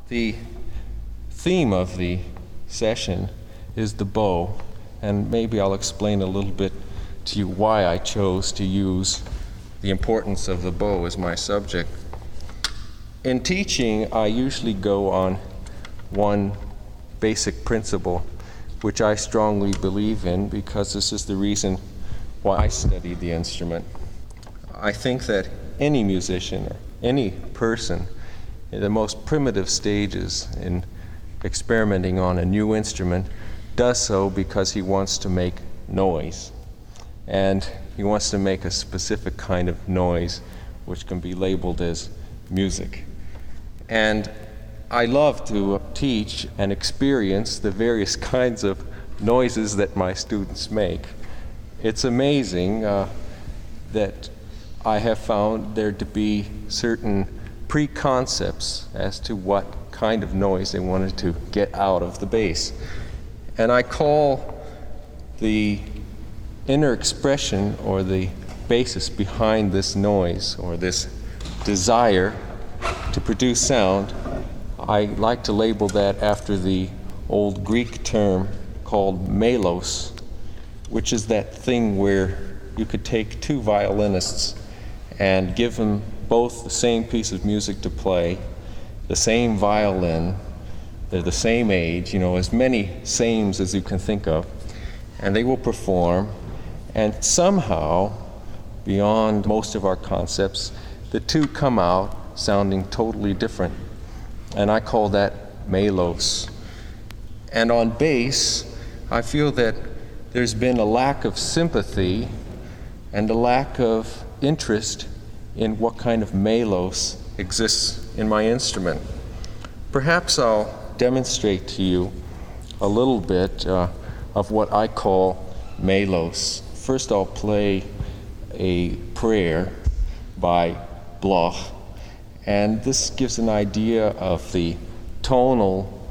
The theme of the session is the bow, and maybe I'll explain a little bit to you why I chose to use the importance of the bow as my subject. In teaching, I usually go on one basic principle, which I strongly believe in because this is the reason why I studied the instrument. I think that any musician or any person in the most primitive stages in experimenting on a new instrument does so because he wants to make noise. And he wants to make a specific kind of noise which can be labeled as music. And I love to teach and experience the various kinds of noises that my students make. It's amazing that I have found there to be certain preconcepts as to what kind of noise they wanted to get out of the bass. And I call the inner expression or the basis behind this noise or this desire to produce sound, I like to label that after the old Greek term called melos, which is that thing where you could take two violinists and give them both the same piece of music to play, the same violin, they're the same age, as many sames as you can think of, and they will perform, and somehow, beyond most of our concepts, the two come out sounding totally different. And I call that melos. And on bass, I feel that there's been a lack of sympathy and a lack of interest in what kind of melos exists in my instrument. Perhaps I'll demonstrate to you a little bit of what I call melos. First I'll play a prayer by Bloch, and this gives an idea of the tonal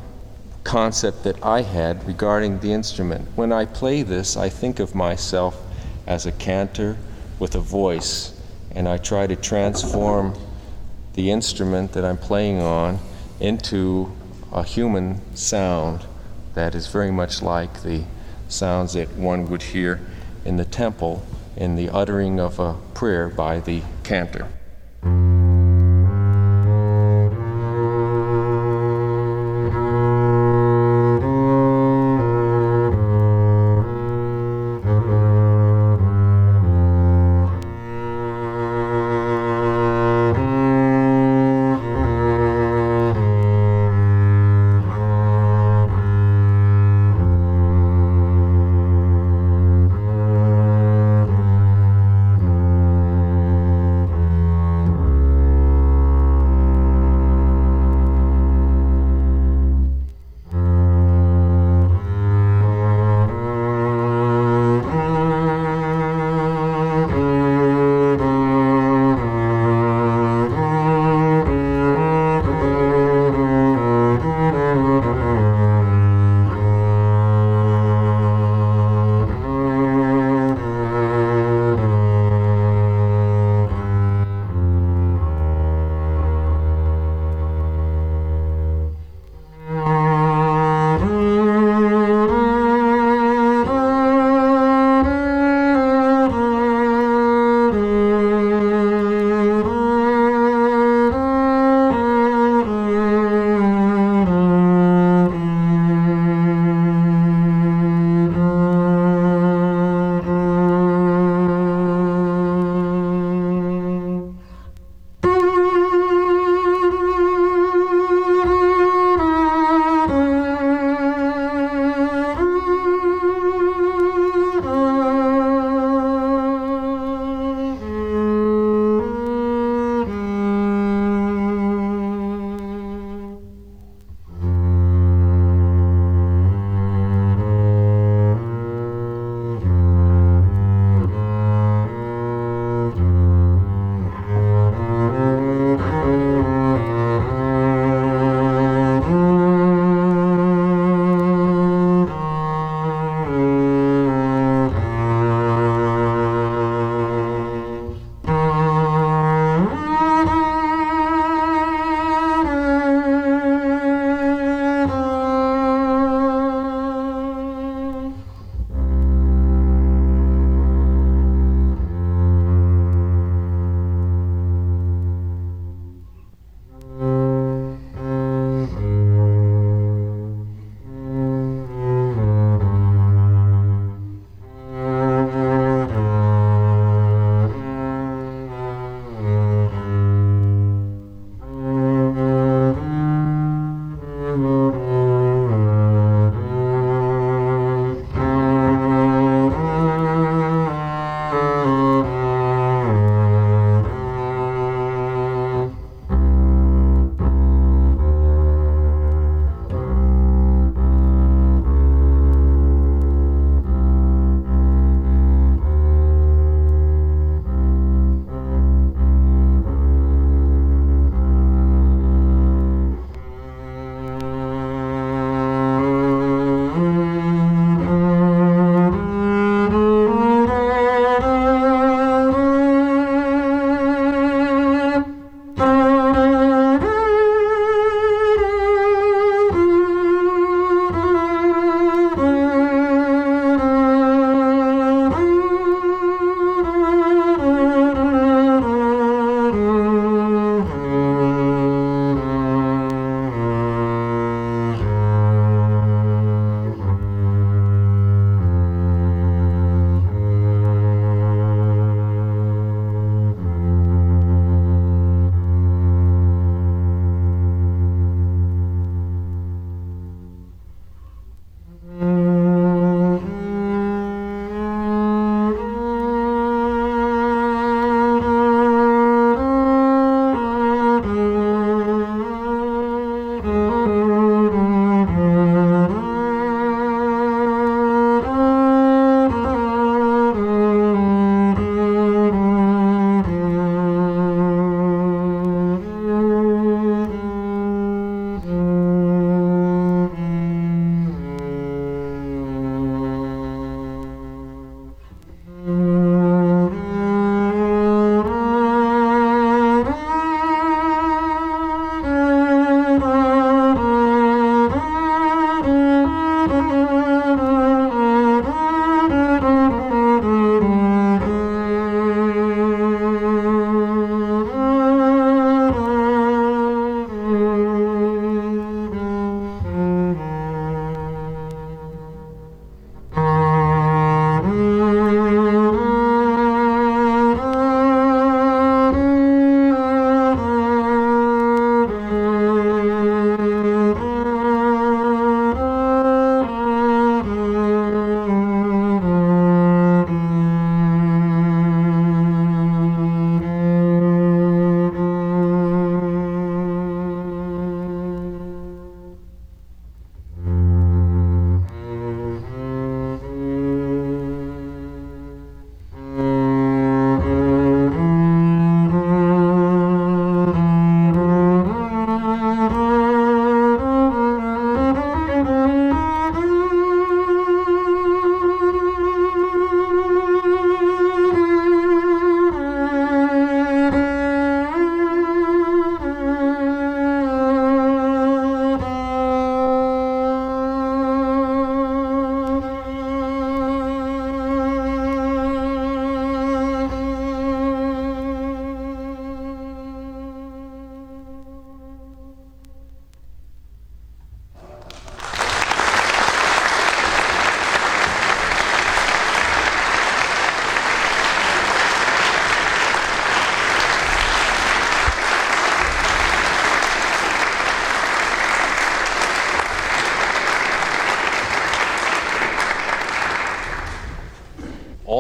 concept that I had regarding the instrument. When I play this, I think of myself as a cantor with a voice, and I try to transform the instrument that I'm playing on into a human sound that is very much like the sounds that one would hear in the temple in the uttering of a prayer by the cantor.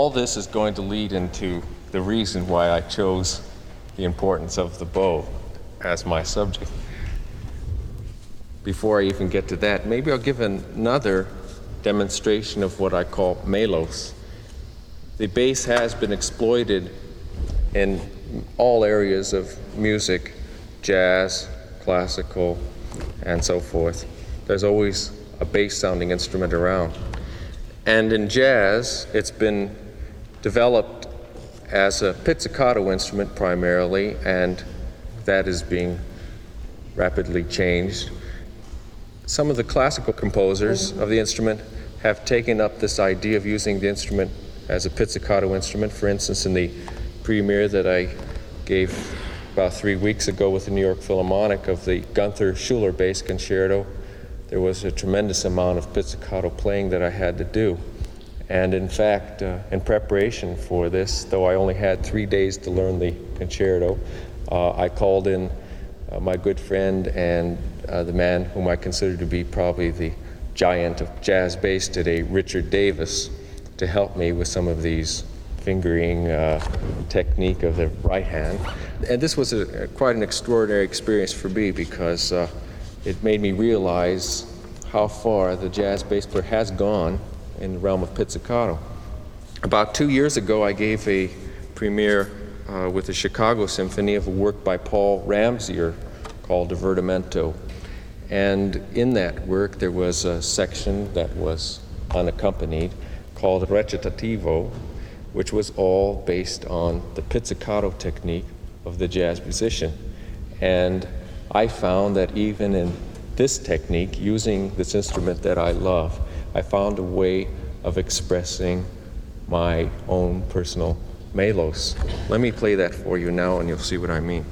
all this is going to lead into the reason why I chose the importance of the bow as my subject. Before I even get to that, maybe I'll give another demonstration of what I call melos. The bass has been exploited in all areas of music, jazz, classical, and so forth. There's always a bass-sounding instrument around. And in jazz, it's been developed as a pizzicato instrument primarily, and that is being rapidly changed. Some of the classical composers of the instrument have taken up this idea of using the instrument as a pizzicato instrument. For instance, in the premiere that I gave about 3 weeks ago with the New York Philharmonic of the Gunther Schuller bass concerto, there was a tremendous amount of pizzicato playing that I had to do. And in fact, in preparation for this, though I only had 3 days to learn the concerto, I called in my good friend and the man whom I consider to be probably the giant of jazz bass today, Richard Davis, to help me with some of these fingering technique of the right hand. And this was quite an extraordinary experience for me because it made me realize how far the jazz bass player has gone in the realm of pizzicato. About 2 years ago, I gave a premiere with the Chicago Symphony of a work by Paul Ramsier called Divertimento. And in that work, there was a section that was unaccompanied called Recitativo, which was all based on the pizzicato technique of the jazz musician. And I found that even in this technique, using this instrument that I love, I found a way of expressing my own personal melos. Let me play that for you now and you'll see what I mean.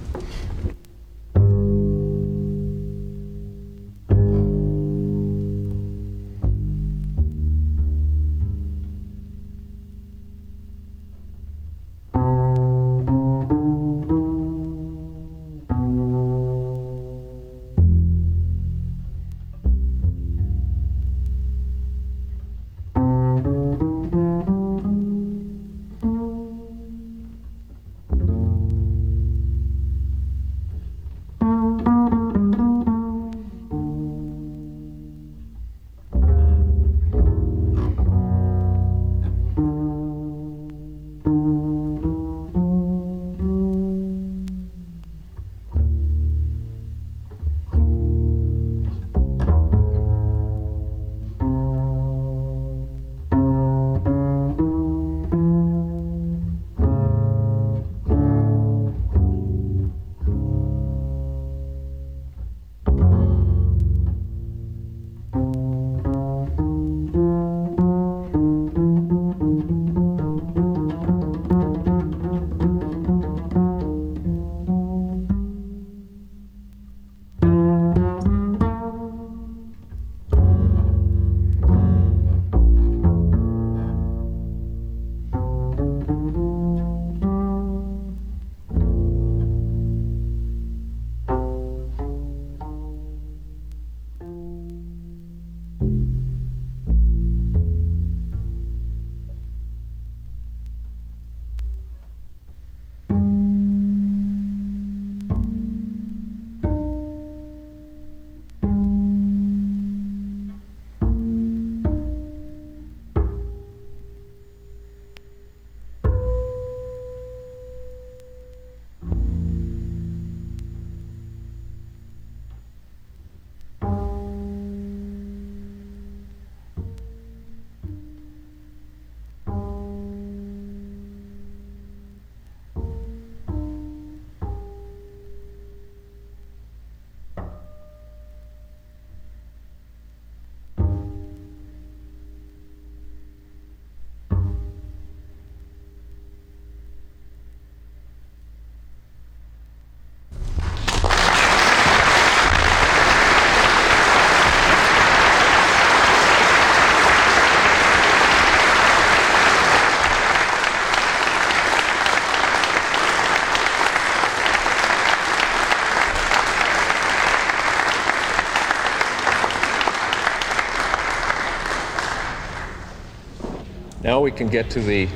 Now we can get to the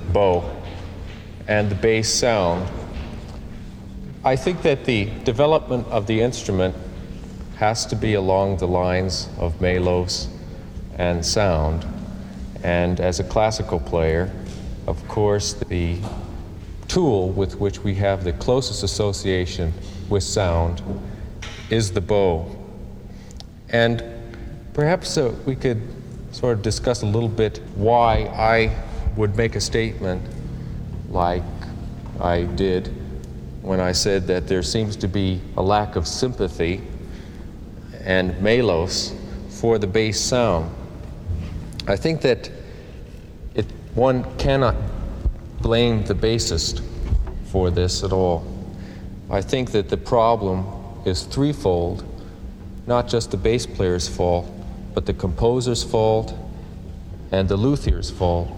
bow and the bass sound. I think that the development of the instrument has to be along the lines of melos and sound. And as a classical player, of course, the tool with which we have the closest association with sound is the bow. And perhaps we could sort of discuss a little bit why I would make a statement like I did when I said that there seems to be a lack of sympathy and melos for the bass sound. I think that one cannot blame the bassist for this at all. I think that the problem is threefold, not just the bass player's fault, but the composer's fault and the luthier's fault.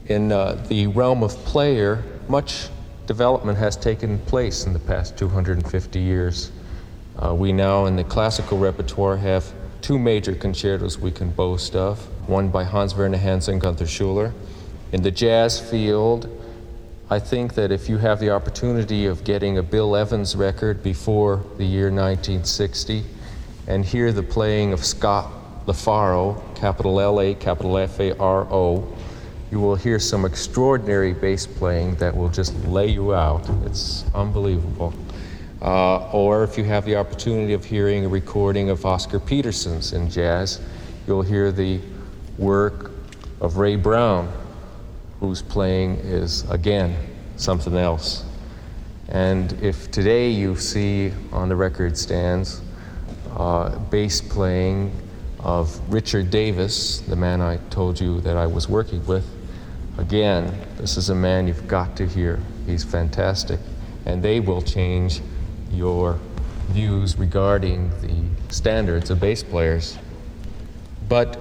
In the realm of player, much development has taken place in the past 250 years. We now, in the classical repertoire, have two major concertos we can boast of, one by Hans Werner Henze and Gunther Schuller. In the jazz field, I think that if you have the opportunity of getting a Bill Evans record before the year 1960 and hear the playing of Scott LaFaro, capital L-A, capital F-A-R-O, you will hear some extraordinary bass playing that will just lay you out. It's unbelievable. Or if you have the opportunity of hearing a recording of Oscar Peterson's in jazz, you'll hear the work of Ray Brown, whose playing is, again, something else. And if today you see on the record stands bass playing of Richard Davis, the man I told you that I was working with, again, this is a man you've got to hear. He's fantastic. And they will change your views regarding the standards of bass players. But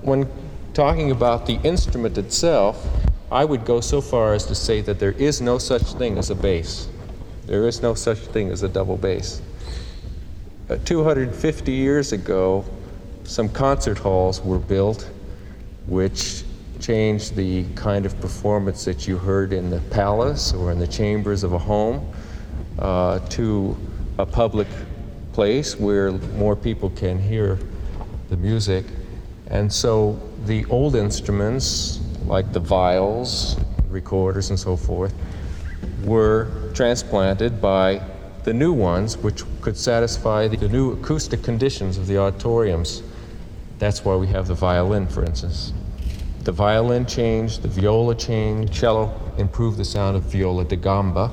when talking about the instrument itself, I would go so far as to say that there is no such thing as a bass. There is no such thing as a double bass. 250 years ago, some concert halls were built which changed the kind of performance that you heard in the palace or in the chambers of a home to a public place where more people can hear the music. And so the old instruments, like the viols, recorders, and so forth, were transplanted by the new ones, which could satisfy the new acoustic conditions of the auditoriums. That's why we have the violin, for instance. The violin changed, the viola changed, cello improved the sound of viola da gamba,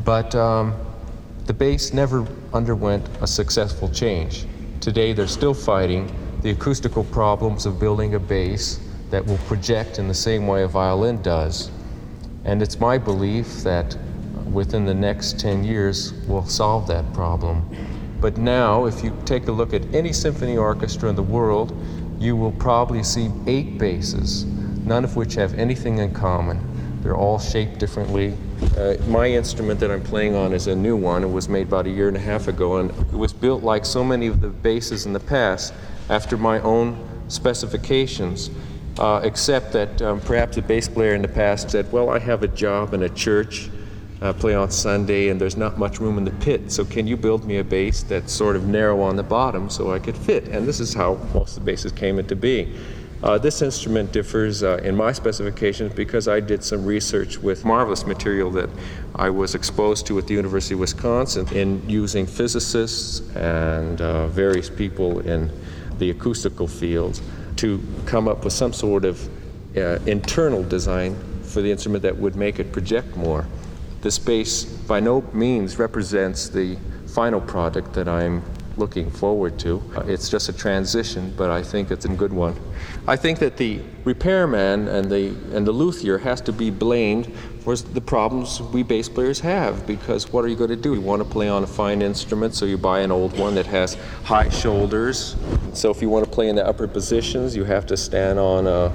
but the bass never underwent a successful change. Today they're still fighting the acoustical problems of building a bass that will project in the same way a violin does. And it's my belief that within the next 10 years we'll solve that problem. But now, if you take a look at any symphony orchestra in the world, you will probably see 8 basses, none of which have anything in common. They're all shaped differently. My instrument that I'm playing on is a new one. It was made about a year and a half ago, and it was built like so many of the basses in the past, after my own specifications, except that perhaps the bass player in the past said, well, I have a job in a church, play on Sunday, and there's not much room in the pit, so can you build me a bass that's sort of narrow on the bottom so I could fit? And this is how most of the basses came into being. This instrument differs in my specifications because I did some research with marvelous material that I was exposed to at the University of Wisconsin in using physicists and various people in the acoustical fields to come up with some sort of internal design for the instrument that would make it project more. This bass by no means represents the final product that I'm looking forward to. It's just a transition, but I think it's a good one. I think that the repairman and the luthier has to be blamed for the problems we bass players have, because what are you going to do? You want to play on a fine instrument, so you buy an old one that has high shoulders. So if you want to play in the upper positions, you have to stand on a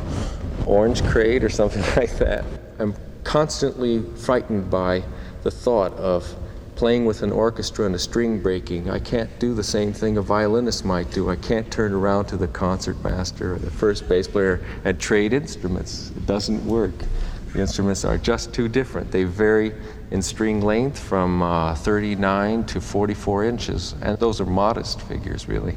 orange crate or something like that. I'm constantly frightened by the thought of playing with an orchestra and a string breaking. I can't do the same thing a violinist might do. I can't turn around to the concertmaster or the first bass player and trade instruments. It doesn't work. The instruments are just too different. They vary in string length from 39 to 44 inches, and those are modest figures, really.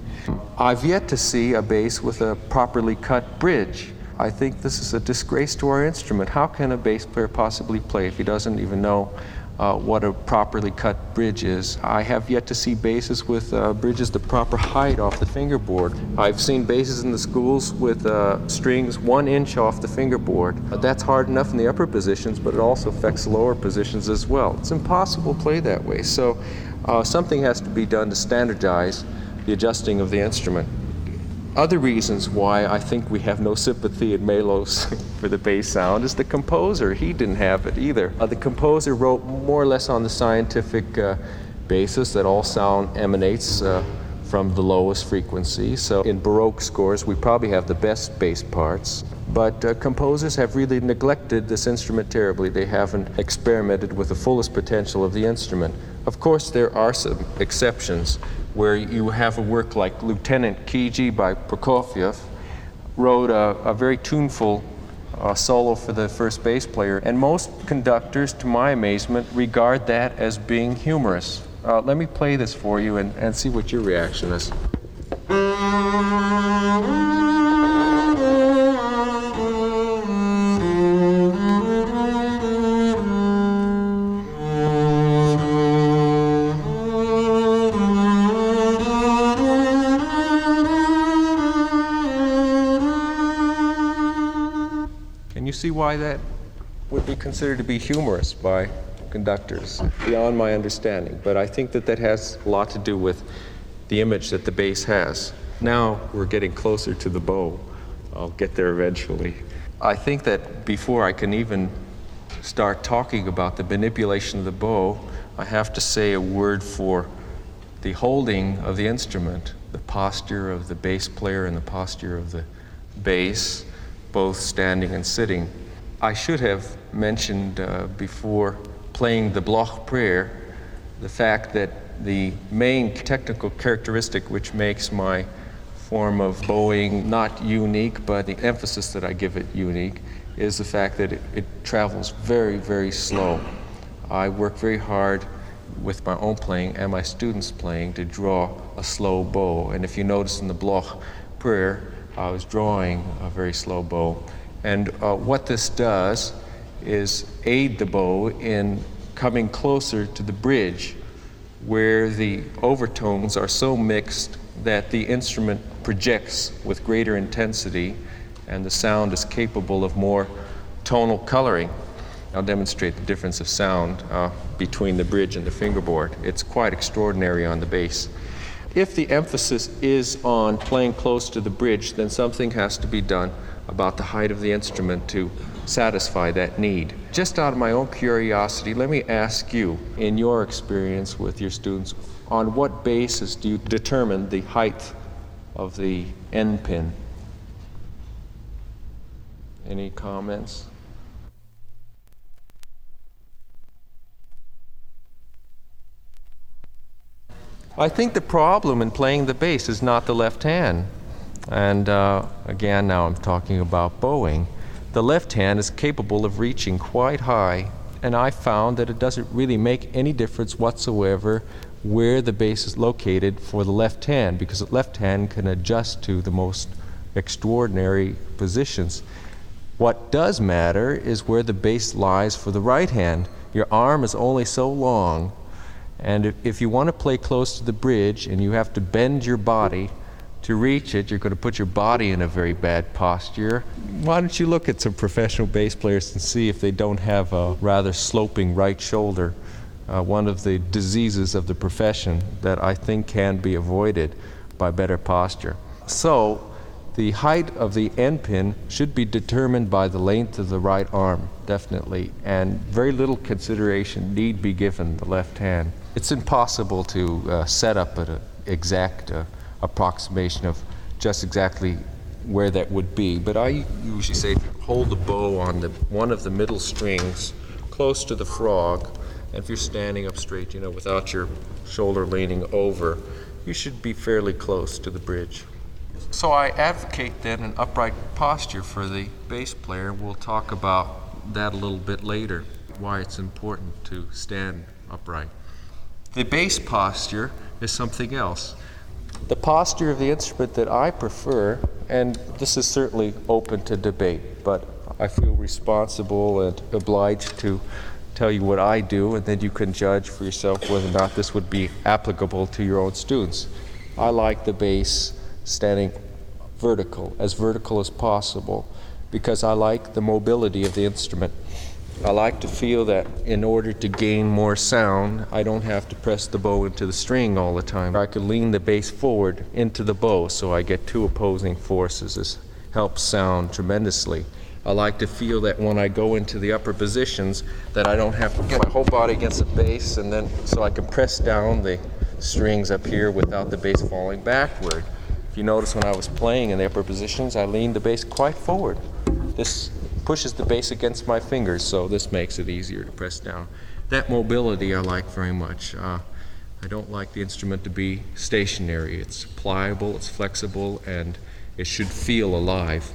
I've yet to see a bass with a properly cut bridge. I think this is a disgrace to our instrument. How can a bass player possibly play if he doesn't even know what a properly cut bridge is? I have yet to see basses with bridges the proper height off the fingerboard. I've seen basses in the schools with strings 1 inch off the fingerboard. That's hard enough in the upper positions, but it also affects lower positions as well. It's impossible to play that way. So something has to be done to standardize the adjusting of the instrument. Other reasons why I think we have no sympathy in Melos for the bass sound is the composer. He didn't have it either. The composer wrote more or less on the scientific basis that all sound emanates from the lowest frequency. So in Baroque scores, we probably have the best bass parts. But composers have really neglected this instrument terribly. They haven't experimented with the fullest potential of the instrument. Of course, there are some exceptions where you have a work like Lieutenant Kiji by Prokofiev wrote a very tuneful solo for the first bass player, and most conductors, to my amazement, regard that as being humorous. Let me play this for you and see what your reaction is. See why that would be considered to be humorous by conductors, beyond my understanding. But I think that that has a lot to do with the image that the bass has. Now we're getting closer to the bow. I'll get there eventually. I think that before I can even start talking about the manipulation of the bow, I have to say a word for the holding of the instrument, the posture of the bass player and the posture of the bass, both standing and sitting. I should have mentioned before playing the Bloch prayer the fact that the main technical characteristic which makes my form of bowing not unique, but the emphasis that I give it unique, is the fact that it travels very, very slow. I work very hard with my own playing and my students' playing to draw a slow bow. And if you notice in the Bloch prayer, I was drawing a very slow bow. And what this does is aid the bow in coming closer to the bridge, where the overtones are so mixed that the instrument projects with greater intensity and the sound is capable of more tonal coloring. I'll demonstrate the difference of sound between the bridge and the fingerboard. It's quite extraordinary on the bass. If the emphasis is on playing close to the bridge, then something has to be done about the height of the instrument to satisfy that need. Just out of my own curiosity, let me ask you, in your experience with your students, on what basis do you determine the height of the end pin? Any comments? I think the problem in playing the bass is not the left hand. And again, now I'm talking about bowing. The left hand is capable of reaching quite high, and I found that it doesn't really make any difference whatsoever where the bass is located for the left hand, because the left hand can adjust to the most extraordinary positions. What does matter is where the bass lies for the right hand. Your arm is only so long, and if you want to play close to the bridge and you have to bend your body to reach it, you're going to put your body in a very bad posture. Why don't you look at some professional bass players and see if they don't have a rather sloping right shoulder, one of the diseases of the profession that I think can be avoided by better posture. So the height of the end pin should be determined by the length of the right arm, definitely, and very little consideration need be given the left hand. It's impossible to set up an exact approximation of just exactly where that would be, but I usually say hold the bow on one of the middle strings close to the frog, and if you're standing up straight, without your shoulder leaning over, you should be fairly close to the bridge. So I advocate then an upright posture for the bass player. We'll talk about that a little bit later, why it's important to stand upright. The bass posture is something else. The posture of the instrument that I prefer, and this is certainly open to debate, but I feel responsible and obliged to tell you what I do, and then you can judge for yourself whether or not this would be applicable to your own students. I like the bass standing vertical as possible, because I like the mobility of the instrument. I like to feel that in order to gain more sound, I don't have to press the bow into the string all the time. I could lean the bass forward into the bow so I get two opposing forces. This helps sound tremendously. I like to feel that when I go into the upper positions that I don't have to get my whole body against the bass, and then so I can press down the strings up here without the bass falling backward. If you notice when I was playing in the upper positions, I leaned the bass quite forward. This pushes the bass against my fingers, so this makes it easier to press down. That mobility I like very much. I don't like the instrument to be stationary. It's pliable, it's flexible, and it should feel alive.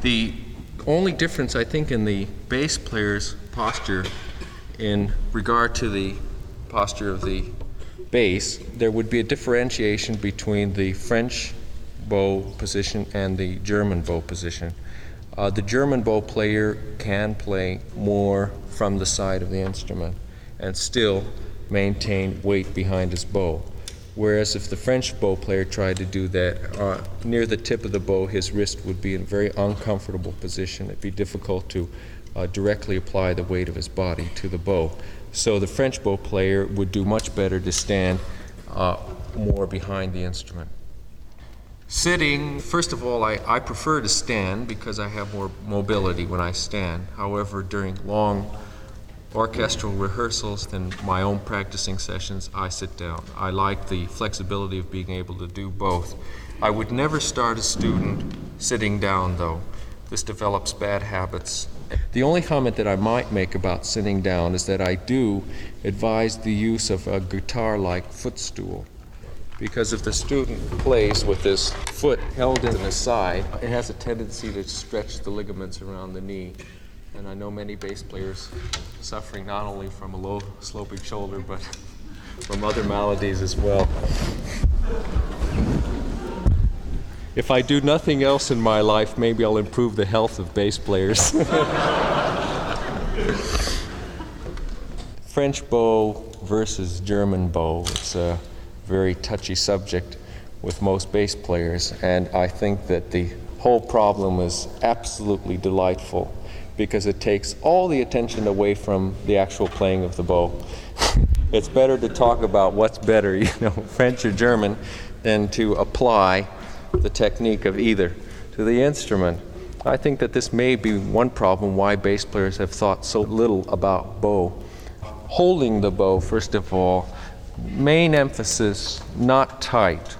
The only difference I think in the bass player's posture in regard to the posture of the bass, there would be a differentiation between the French bow position and the German bow position. The German bow player can play more from the side of the instrument and still maintain weight behind his bow. Whereas if the French bow player tried to do that, near the tip of the bow, his wrist would be in a very uncomfortable position. It'd be difficult to directly apply the weight of his body to the bow. So the French bow player would do much better to stand more behind the instrument. Sitting, first of all, I prefer to stand because I have more mobility when I stand. However, during long orchestral rehearsals and my own practicing sessions, I sit down. I like the flexibility of being able to do both. I would never start a student sitting down, though. This develops bad habits. The only comment that I might make about sitting down is that I do advise the use of a guitar-like footstool. Because if the student plays with his foot held in his side, it has a tendency to stretch the ligaments around the knee. And I know many bass players suffering not only from a low sloping shoulder, but from other maladies as well. If I do nothing else in my life, maybe I'll improve the health of bass players. French bow versus German bow. It's a very touchy subject with most bass players, and I think that the whole problem is absolutely delightful because it takes all the attention away from the actual playing of the bow. It's better to talk about what's better, French or German, than to apply the technique of either to the instrument. I think that this may be one problem why bass players have thought so little about bow. Holding the bow, first of all, main emphasis, not tight.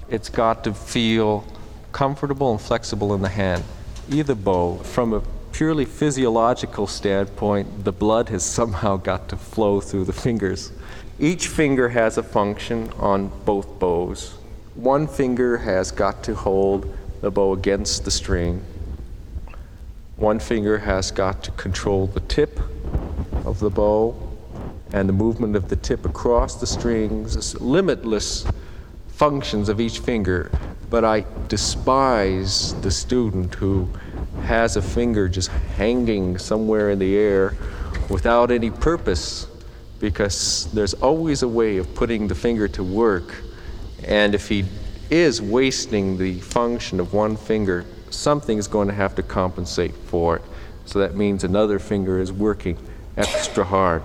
It's got to feel comfortable and flexible in the hand. Either bow, from a purely physiological standpoint, the blood has somehow got to flow through the fingers. Each finger has a function on both bows. One finger has got to hold the bow against the string. One finger has got to control the tip of the bow and the movement of the tip across the strings. There's limitless functions of each finger, but I despise the student who has a finger just hanging somewhere in the air without any purpose, because there's always a way of putting the finger to work, and if he is wasting the function of one finger, something is going to have to compensate for it. So that means another finger is working extra hard.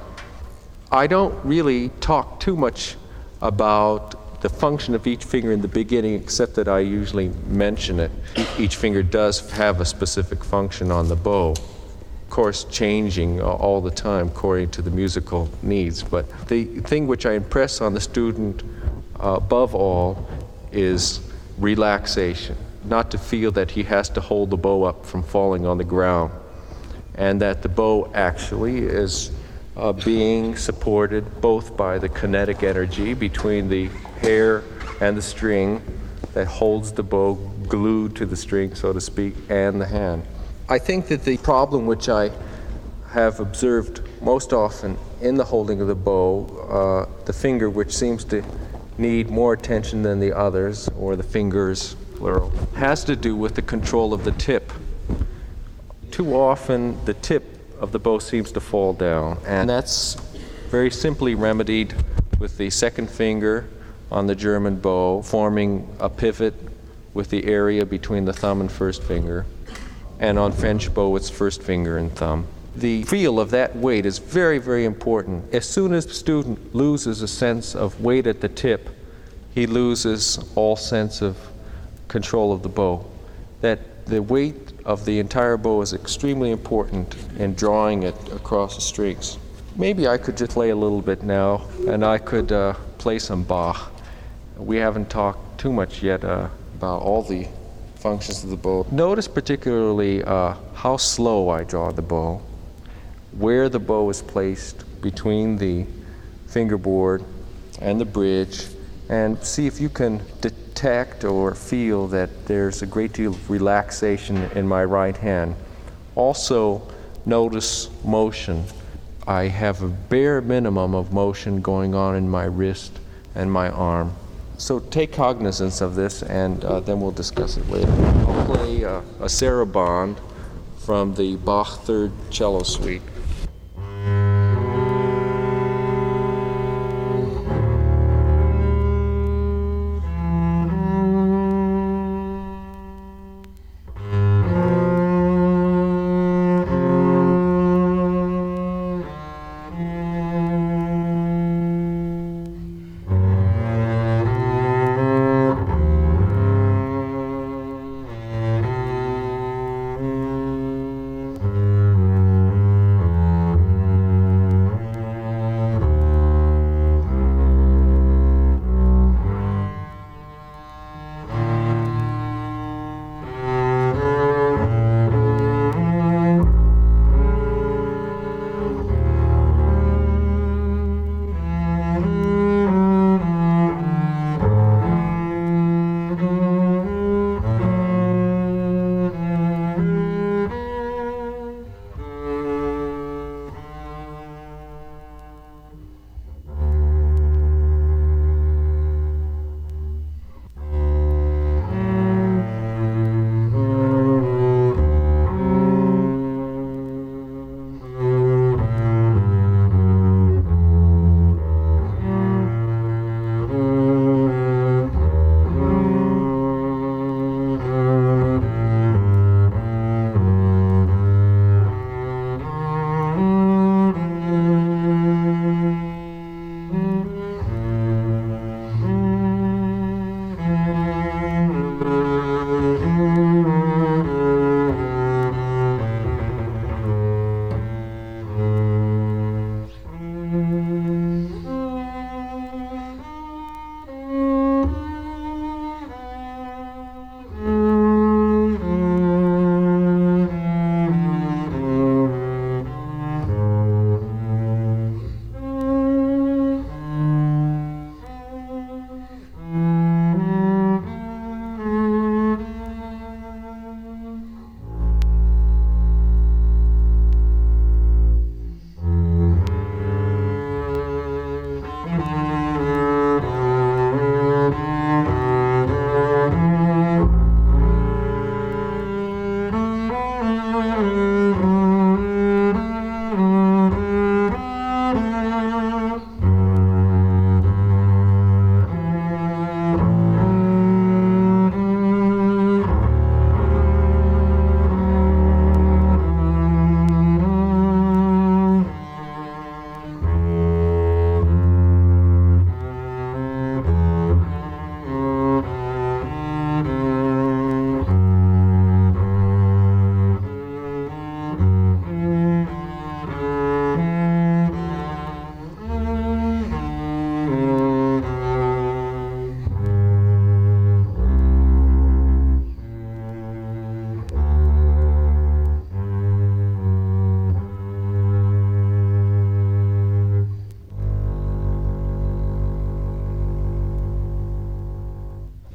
I don't really talk too much about the function of each finger in the beginning, except that I usually mention it. Each finger does have a specific function on the bow, of course changing all the time according to the musical needs. But the thing which I impress on the student above all is relaxation, not to feel that he has to hold the bow up from falling on the ground, and that the bow actually is being supported both by the kinetic energy between the hair and the string that holds the bow glued to the string, so to speak, and the hand. I think that the problem which I have observed most often in the holding of the bow, the finger which seems to need more attention than the others, or the fingers, plural, has to do with the control of the tip. Too often, the tip of the bow seems to fall down, and that's very simply remedied with the second finger on the German bow forming a pivot with the area between the thumb and first finger, and on French bow it's first finger and thumb. The feel of that weight is very, very important. As soon as the student loses a sense of weight at the tip, he loses all sense of control of the bow. That the weight of the entire bow is extremely important in drawing it across the strings. Maybe I could just play a little bit now, and I could play some Bach. We haven't talked too much yet about all the functions of the bow. Notice particularly how slow I draw the bow, where the bow is placed between the fingerboard and the bridge, and see if you can detect or feel that there's a great deal of relaxation in my right hand. Also, notice motion. I have a bare minimum of motion going on in my wrist and my arm. So take cognizance of this, and then we'll discuss it later. I'll play a sarabande from the Bach Third Cello Suite.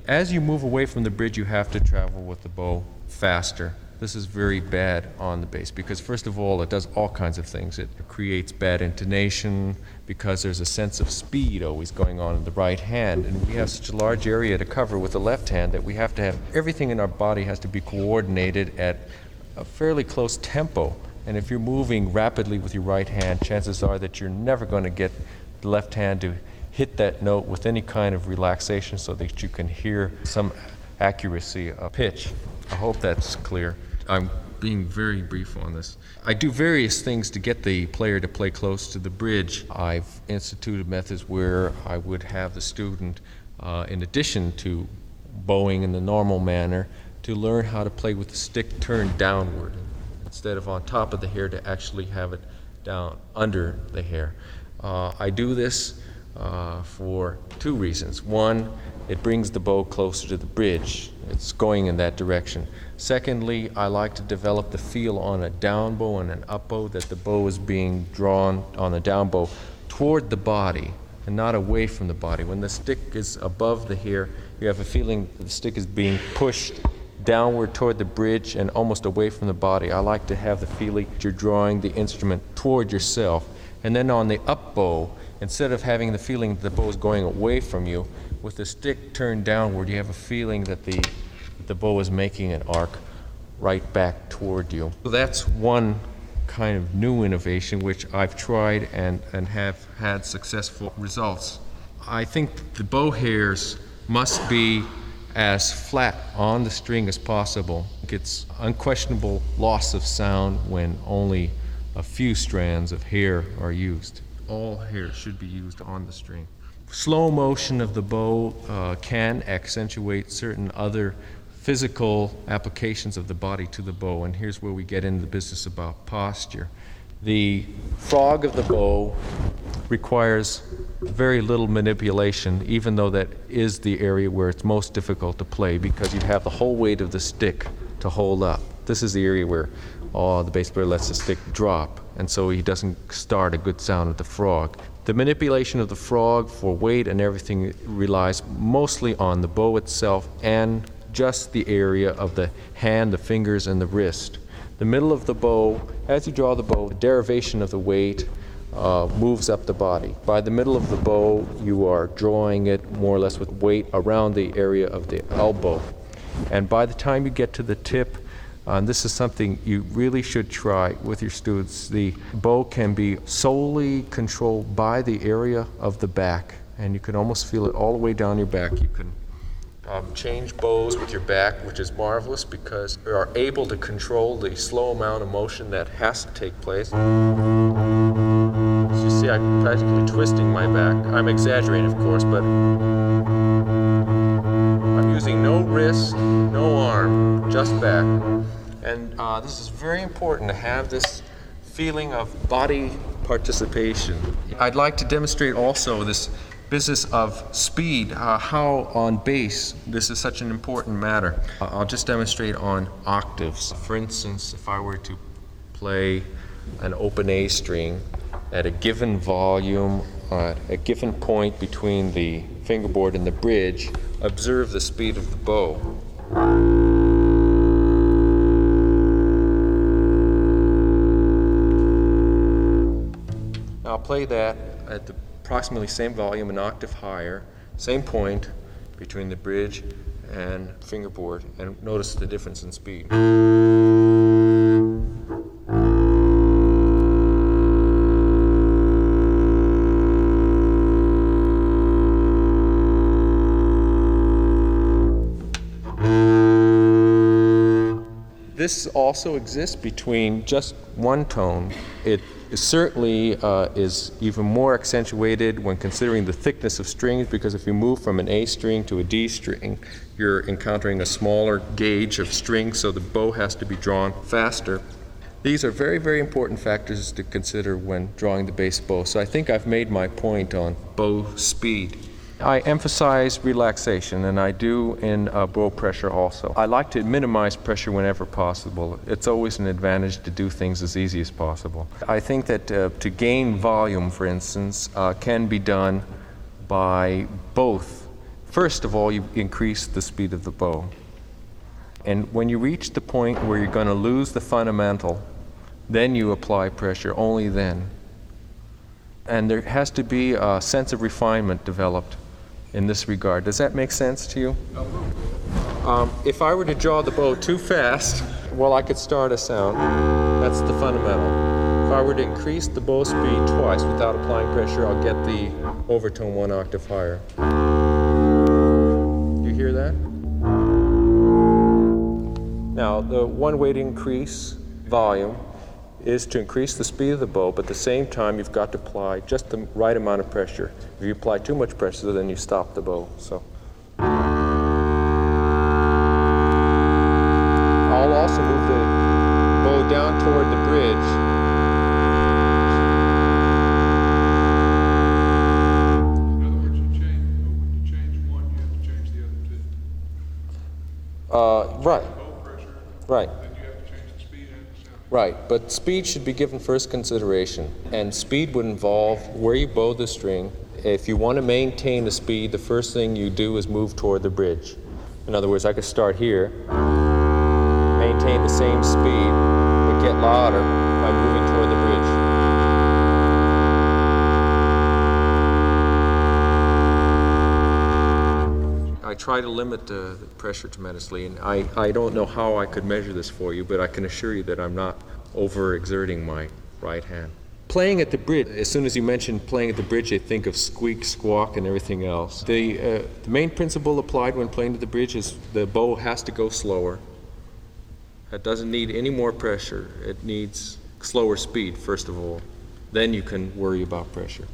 As you move away from the bridge, you have to travel with the bow faster. this is very bad on the bass because, first of all, it does all kinds of things. It creates bad intonation because there's a sense of speed always going on in the right hand, and we have such a large area to cover with the left hand that we have to have everything in our body has to be coordinated at a fairly close tempo. And if you're moving rapidly with your right hand, chances are that you're never going to get the left hand to hit that note with any kind of relaxation so that you can hear some accuracy of pitch. I hope that's clear. I'm being very brief on this. I do various things to get the player to play close to the bridge. I've instituted methods where I would have the student, in addition to bowing in the normal manner, to learn how to play with the stick turned downward instead of on top of the hair, to actually have it down under the hair. I do this for two reasons. One, it brings the bow closer to the bridge. It's going in that direction. Secondly, I like to develop the feel on a down bow and an up bow that the bow is being drawn on the down bow toward the body and not away from the body. When the stick is above the hair, you have a feeling that the stick is being pushed downward toward the bridge and almost away from the body. I like to have the feeling that you're drawing the instrument toward yourself. And then on the up bow, instead of having the feeling that the bow is going away from you, with the stick turned downward, you have a feeling that the bow is making an arc right back toward you. So that's one kind of new innovation which I've tried and have had successful results. I think the bow hairs must be as flat on the string as possible. It's unquestionable loss of sound when only a few strands of hair are used. All hair should be used on the string. Slow motion of the bow can accentuate certain other physical applications of the body to the bow, and here's where we get into the business about posture. The frog of the bow requires very little manipulation, even though that is the area where it's most difficult to play because you have the whole weight of the stick to hold up. This is the area where the bass player lets the stick drop, and so he doesn't start a good sound with the frog. The manipulation of the frog for weight and everything relies mostly on the bow itself and just the area of the hand, the fingers, and the wrist. The middle of the bow, as you draw the bow, the derivation of the weight moves up the body. By the middle of the bow, you are drawing it more or less with weight around the area of the elbow. And by the time you get to the tip, and this is something you really should try with your students, the bow can be solely controlled by the area of the back, and you can almost feel it all the way down your back. You can change bows with your back, which is marvelous because you are able to control the slow amount of motion that has to take place. As you see, I'm practically twisting my back. I'm exaggerating, of course, but I'm using no wrist, no arm, just back. And this is very important to have this feeling of body participation. I'd like to demonstrate also this business of speed, how on bass this is such an important matter. I'll just demonstrate on octaves. For instance, if I were to play an open A string at a given volume, at a given point between the fingerboard and the bridge, observe the speed of the bow. I'll play that at the approximately same volume, an octave higher, same point between the bridge and fingerboard, and notice the difference in speed. This also exists between just one tone. It certainly is even more accentuated when considering the thickness of strings, because if you move from an A string to a D string, you're encountering a smaller gauge of strings, so the bow has to be drawn faster. These are very, very important factors to consider when drawing the bass bow. So I think I've made my point on bow speed. I emphasize relaxation, and I do in bow pressure also. I like to minimize pressure whenever possible. It's always an advantage to do things as easy as possible. I think that to gain volume, for instance, can be done by both. First of all, you increase the speed of the bow. And when you reach the point where you're going to lose the fundamental, then you apply pressure, only then. And there has to be a sense of refinement developed in this regard. Does that make sense to you? If I were to draw the bow too fast, well, I could start a sound. That's the fundamental. If I were to increase the bow speed twice without applying pressure, I'll get the overtone 1 octave higher. You hear that? Now, the one way to increase volume is to increase the speed of the bow, but at the same time you've got to apply just the right amount of pressure. If you apply too much pressure, then you stop the bow. So I'll also move the bow down toward the bridge. In other words, when you change one, you have to change the other two. Right. Bow pressure. Right. Then you have to change the speed and the sound. Right, but speed should be given first consideration, and speed would involve where you bow the string. If you want to maintain the speed, the first thing you do is move toward the bridge. In other words, I could start here, maintain the same speed, but get louder by moving toward the bridge. I try to limit the pressure tremendously, and I don't know how I could measure this for you, but I can assure you that I'm not overexerting my right hand. Playing at the bridge, as soon as you mention playing at the bridge, I think of squeak, squawk, and everything else. The main principle applied when playing at the bridge is the bow has to go slower. It doesn't need any more pressure. It needs slower speed, first of all. Then you can worry about pressure.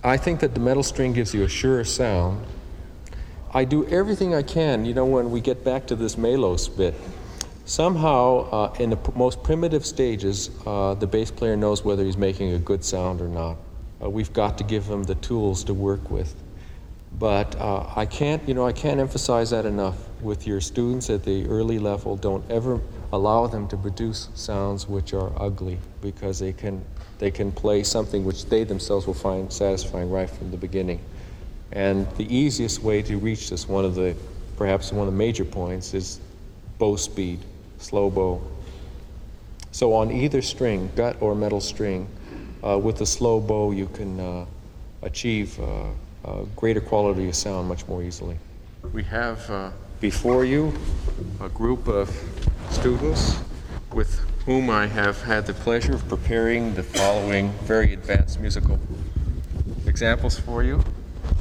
I think that the metal string gives you a surer sound. I do everything I can, when we get back to this melos bit. Somehow, in the most primitive stages, the bass player knows whether he's making a good sound or not. We've got to give him the tools to work with. But I can't emphasize that enough with your students at the early level. Don't ever allow them to produce sounds which are ugly, because they can play something which they themselves will find satisfying right from the beginning. And the easiest way to reach this, perhaps one of the major points, is bow speed, slow bow. So on either string, gut or metal string, with a slow bow you can achieve greater quality of sound much more easily. We have before you a group of students with whom I have had the pleasure of preparing the following very advanced musical examples for you.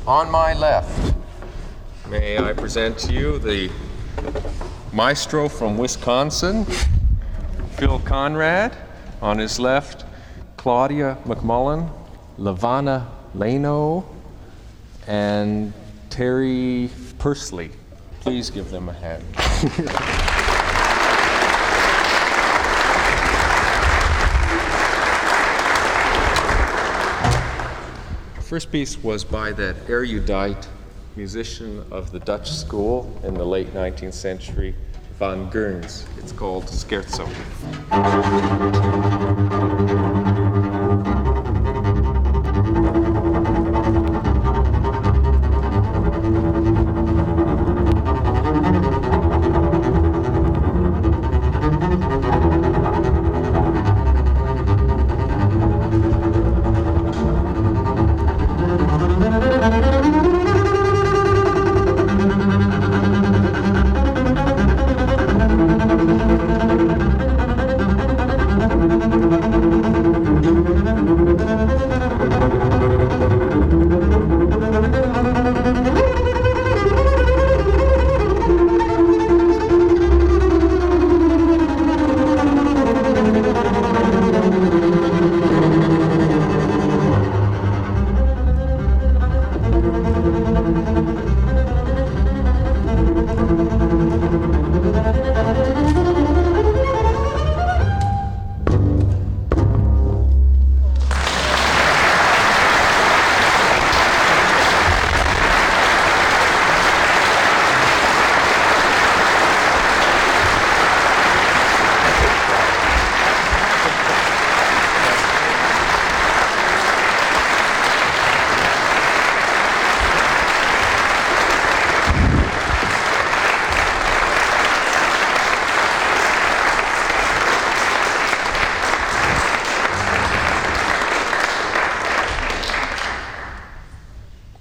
On my left, may I present to you the maestro from Wisconsin, Phil Conrad. On his left, Claudia McMullen, Lavana Leno, and Terry Pursley. Please give them a hand. First piece was by that erudite musician of the Dutch school in the late 19th century, Van Gerns. It's called Scherzo.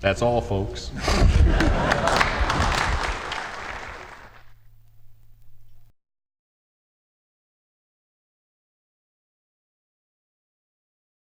That's all, folks.